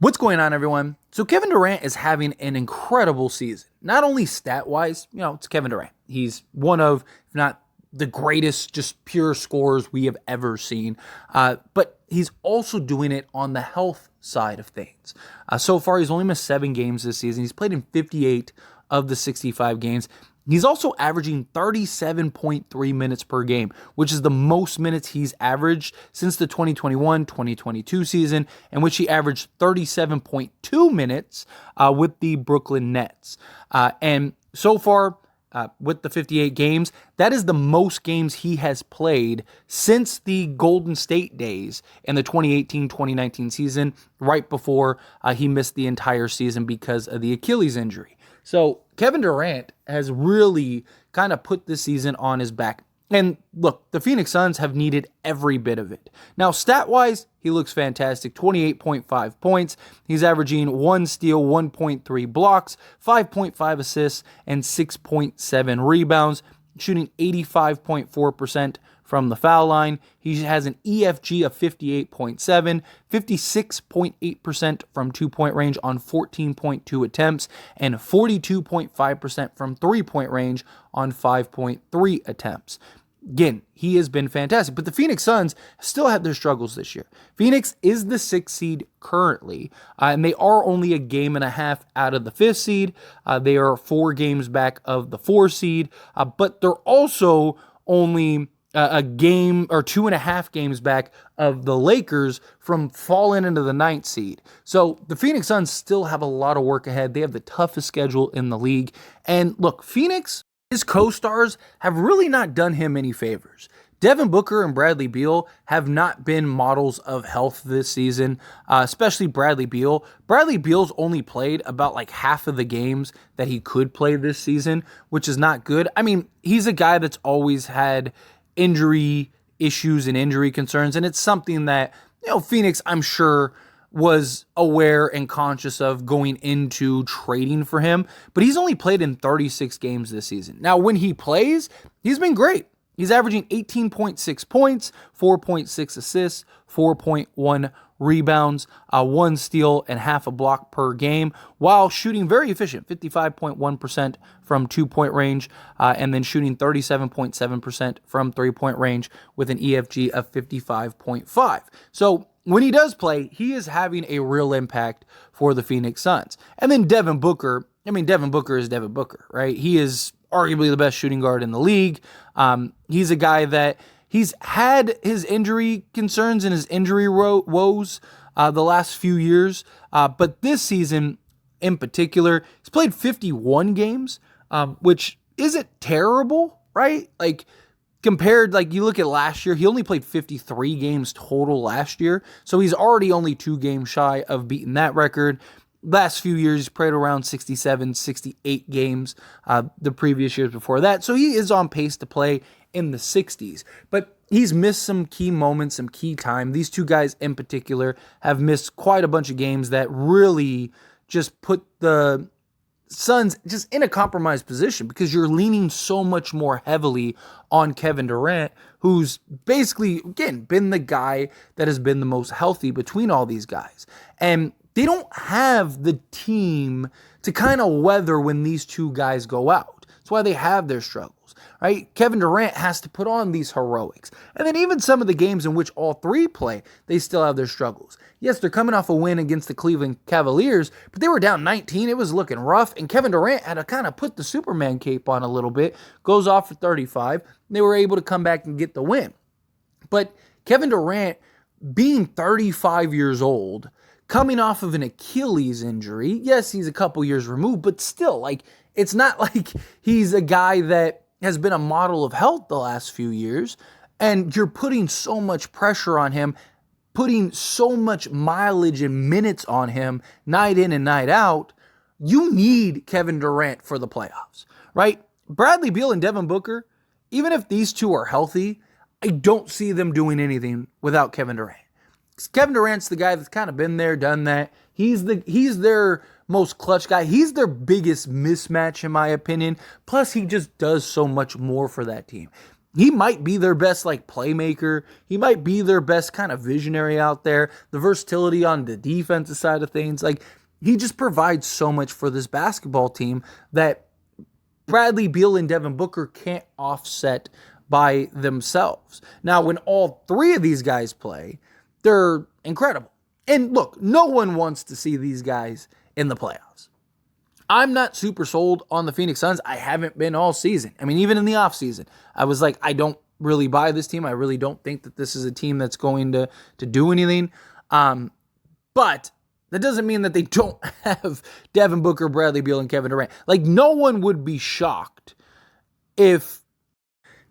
What's going on, everyone? So Kevin Durant is having an incredible season. Not only stat-wise, it's Kevin Durant. He's one of, if not the greatest, just pure scorers we have ever seen. But he's also doing it on the health side of things. So far, he's only missed 7 games this season. He's played in 58 of the 65 games. He's also averaging 37.3 minutes per game, which is the most minutes he's averaged since the 2021-2022 season, in which he averaged 37.2 minutes with the Brooklyn Nets. And so far, with the 58 games, that is the most games he has played since the Golden State days in the 2018-2019 season, right before he missed the entire season because of the Achilles injury. So Kevin Durant has really kind of put this season on his back. And look, the Phoenix Suns have needed every bit of it. Now, stat-wise, he looks fantastic. 28.5 points. He's averaging 1 steal, 1.3 blocks, 5.5 assists, and 6.7 rebounds, shooting 85.4% from the foul line. He has an EFG of 58.7, 56.8% from two-point range on 14.2 attempts, and 42.5% from three-point range on 5.3 attempts. Again, he has been fantastic, but the Phoenix Suns still have their struggles this year. Phoenix is the 6th seed currently, and they are only a game and a half out of the 5th seed. They are 4 games back of the 4 seed, but they're also only a game or 2.5 games back of the Lakers from falling into the 9th seed. So the Phoenix Suns still have a lot of work ahead. They have the toughest schedule in the league. And look, Phoenix, his co-stars have really not done him any favors. Devin Booker and Bradley Beal have not been models of health this season, especially Bradley Beal. Bradley Beal's only played about like half of the games that he could play this season, which is not good. I mean, he's a guy that's always had injury issues and injury concerns, and it's something that, Phoenix, I'm sure, was aware and conscious of going into trading for him, but he's only played in 36 games this season. Now, when he plays, he's been great. He's averaging 18.6 points, 4.6 assists, 4.1 rebounds, 1 steal, and half a block per game, while shooting very efficient, 55.1% from two-point range, and then shooting 37.7% from three-point range with an EFG of 55.5. So when he does play, he is having a real impact for the Phoenix Suns. And then Devin Booker, Devin Booker is Devin Booker, right? He is arguably the best shooting guard in the league. He's a guy that he's had his injury concerns and his injury woes the last few years, but this season in particular, he's played 51 games, which isn't terrible, right? Like, compared, like, you look at last year, he only played 53 games total last year, so he's already only 2 games shy of beating that record. Last few years, he's played around 67, 68 games the previous years before that, so he is on pace to play in the 60s, but he's missed some key moments, some key time. These 2 guys in particular have missed quite a bunch of games that really just put the Suns just in a compromised position, because you're leaning so much more heavily on Kevin Durant, who's basically, again, been the guy that has been the most healthy between all these guys. And they don't have the team to kind of weather when these 2 guys go out. That's why they have their struggles, right? Kevin Durant has to put on these heroics. And then even some of the games in which all 3 play, they still have their struggles. Yes, they're coming off a win against the Cleveland Cavaliers, but they were down 19. It was looking rough, and Kevin Durant had to kind of put the Superman cape on a little bit, goes off for 35. They were able to come back and get the win. But Kevin Durant, being 35 years old, coming off of an Achilles injury, yes, he's a couple years removed, but still, like, it's not like he's a guy that has been a model of health the last few years, and you're putting so much pressure on him, putting so much mileage and minutes on him night in and night out. You need Kevin Durant for the playoffs, right? Bradley Beal and Devin Booker, even if these 2 are healthy, I don't see them doing anything without Kevin Durant. Kevin Durant's the guy that's kind of been there, done that. He's their most clutch guy. He's their biggest mismatch, in my opinion. Plus, he just does so much more for that team. he might be their best playmaker. He might be their best kind of visionary out there. The versatility on the defensive side of things. He just provides so much for this basketball team that Bradley Beal and Devin Booker can't offset by themselves. Now, when all three of these guys play, they're incredible. And look, no one wants to see these guys in the playoffs. I'm not super sold on the Phoenix Suns. I haven't been all season. I mean, even in the offseason, I was like, I don't really buy this team. I really don't think that this is a team that's going to do anything. But that doesn't mean that they don't have Devin Booker, Bradley Beal, and Kevin Durant. No one would be shocked if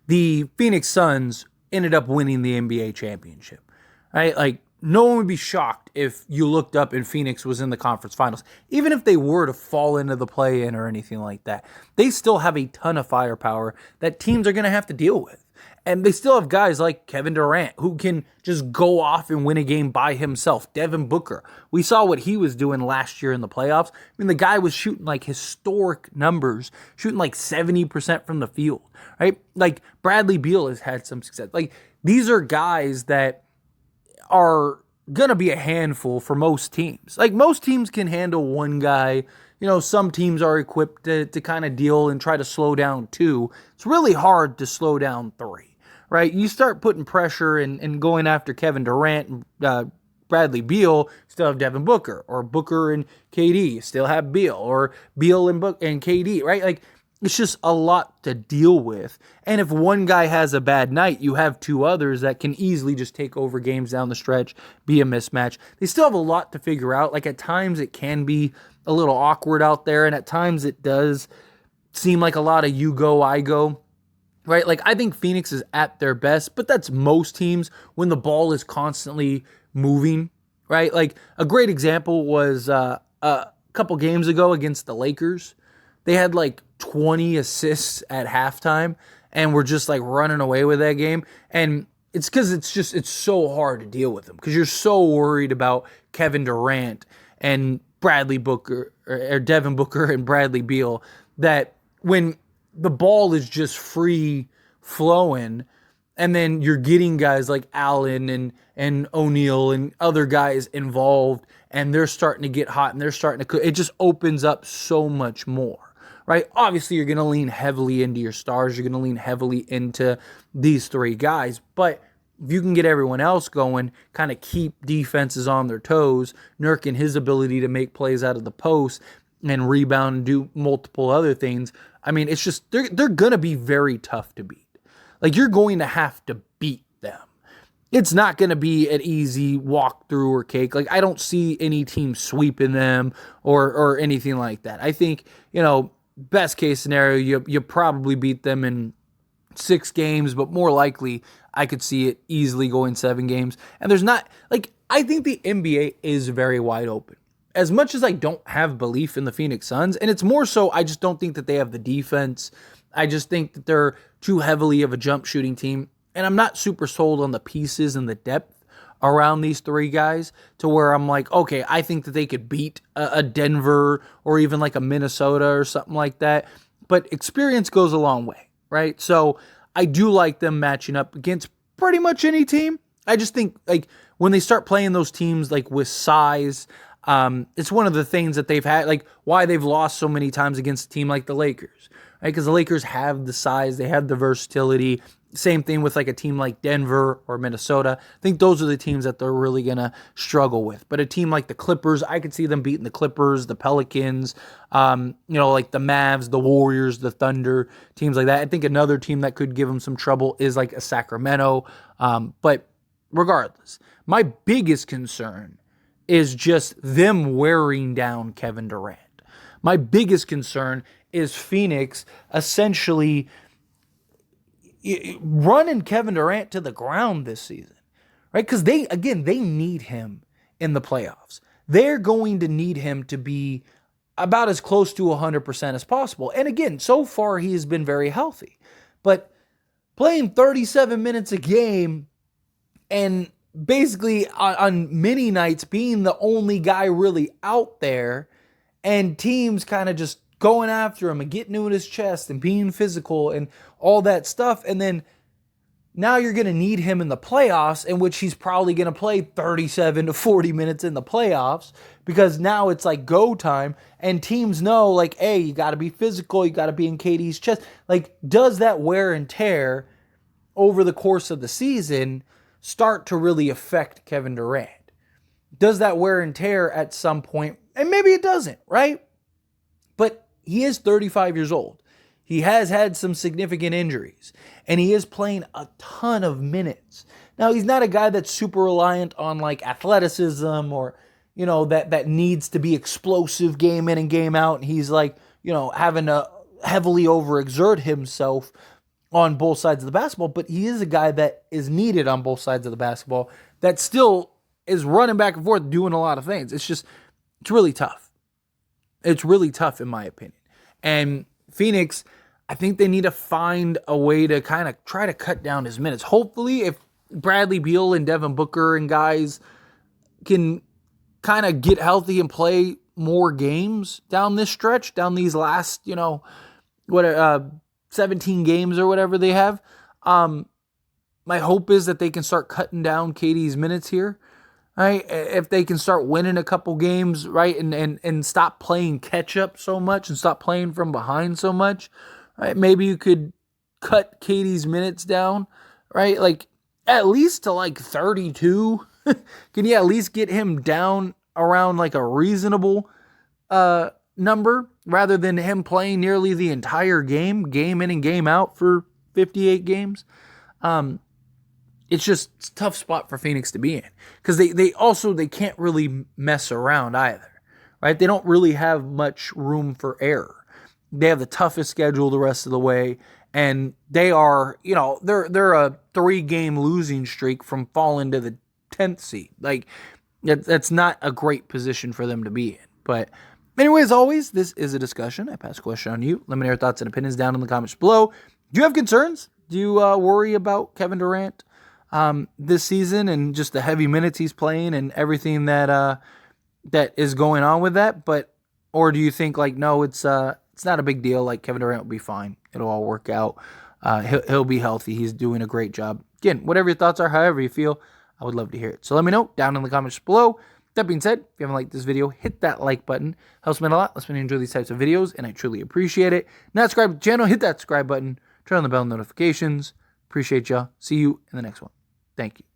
the Phoenix Suns ended up winning the NBA championship, right? No one would be shocked if you looked up and Phoenix was in the conference finals. Even if they were to fall into the play-in or anything like that, they still have a ton of firepower that teams are going to have to deal with. And they still have guys like Kevin Durant who can just go off and win a game by himself. Devin Booker, we saw what he was doing last year in the playoffs. I mean, the guy was shooting historic numbers, shooting 70% from the field, right? Bradley Beal has had some success. These are guys that are going to be a handful for most teams. Most teams can handle one guy. Some teams are equipped to kind of deal and try to slow down two. It's really hard to slow down three, right? You start putting pressure and going after Kevin Durant and Bradley Beal, still have Devin Booker, or Booker and KD, still have Beal, or Beal and KD, right? It's just a lot to deal with. And if one guy has a bad night, you have two others that can easily just take over games down the stretch, be a mismatch. They still have a lot to figure out. At times it can be a little awkward out there, and at times it does seem like a lot of you go, I go, right? I think Phoenix is at their best, but that's most teams when the ball is constantly moving, right? A great example was a couple games ago against the Lakers. They had 20 assists at halftime and were just running away with that game. And it's because it's so hard to deal with them because you're so worried about Kevin Durant and Bradley Booker or Devin Booker and Bradley Beal that when the ball is just free flowing and then you're getting guys like Allen and O'Neal and other guys involved and they're starting to get hot and they're starting to cook, it just opens up so much more. Right? Obviously, you're going to lean heavily into your stars. You're going to lean heavily into these three guys. But if you can get everyone else going, kind of keep defenses on their toes, Nurk and his ability to make plays out of the post and rebound and do multiple other things, I mean, it's just, they're going to be very tough to beat. You're going to have to beat them. It's not going to be an easy walkthrough or cake. I don't see any team sweeping them or anything like that. I think, best case scenario, you probably beat them in 6 games, but more likely, I could see it easily going 7 games. And there's not, I think the NBA is very wide open. As much as I don't have belief in the Phoenix Suns, and it's more so, I just don't think that they have the defense. I just think that they're too heavily of a jump shooting team. And I'm not super sold on the pieces and the depth around these three guys to where I'm okay, I think that they could beat a Denver or even a Minnesota or something like that. But experience goes a long way, right? So I do like them matching up against pretty much any team. I just think when they start playing those teams with size, it's one of the things that they've had, why they've lost so many times against a team like the Lakers, right? Because the Lakers have the size, they have the versatility. Same thing with a team like Denver or Minnesota. I think those are the teams that they're really going to struggle with. But a team like the Clippers, I could see them beating the Clippers, the Pelicans, the Mavs, the Warriors, the Thunder, teams like that. I think another team that could give them some trouble is a Sacramento. But regardless, my biggest concern is just them wearing down Kevin Durant. My biggest concern is Phoenix essentially running Kevin Durant to the ground this season, right? Because they need him in the playoffs. They're going to need him to be about as close to 100% as possible. And again, so far he has been very healthy. But playing 37 minutes a game and basically on many nights being the only guy really out there and teams kind of just going after him and getting into his chest and being physical and all that stuff. And then Now you're going to need him in the playoffs, in which he's probably going to play 37 to 40 minutes in the playoffs, because now it's like go time, and teams know, like, hey, you got to be physical, you got to be in KD's chest. Like, does that wear and tear over the course of the season start to really affect Kevin Durant? Does that wear and tear at some point? And maybe it doesn't, right? But he is 35 years old. He has had some significant injuries, and he is playing a ton of minutes. Now, he's not a guy that's super reliant on like athleticism or, that needs to be explosive game in and game out. And he's like, having to heavily overexert himself on both sides of the basketball. But he is a guy that is needed on both sides of the basketball that still is running back and forth doing a lot of things. It's really tough. It's really tough in my opinion. And Phoenix, I think they need to find a way to kind of try to cut down his minutes. Hopefully, if Bradley Beal and Devin Booker and guys can kind of get healthy and play more games down this stretch, down these last, 17 games or whatever they have. My hope is that they can start cutting down KD's minutes here. Right? If they can start winning a couple games, right, and stop playing catch up so much and stop playing from behind so much, right? Maybe you could cut KD's minutes down, right? Like at least to like 32. Can you at least get him down around like a reasonable number rather than him playing nearly the entire game in and game out for 58 games? It's just a tough spot for Phoenix to be in because they can't really mess around either, right? They don't really have much room for error. They have the toughest schedule the rest of the way, and they are, they're a 3-game losing streak from falling to the 10th seed. Like that's not a great position for them to be in. But anyway, as always, this is a discussion. I pass a question on you. Let me know your thoughts and opinions down in the comments below. Do you have concerns? Do you worry about Kevin Durant this season and just the heavy minutes he's playing and everything that is going on with that? Or do you think like, no, it's not a big deal. Like Kevin Durant will be fine. It'll all work out. He'll be healthy. He's doing a great job. Again, whatever your thoughts are, however you feel, I would love to hear it. So let me know down in the comments below. That being said, if you haven't liked this video, hit that like button. Helps me out a lot. Lets me enjoy these types of videos, and I truly appreciate it. Not subscribe to the channel, hit that subscribe button, turn on the bell notifications. Appreciate y'all. See you in the next one. Thank you.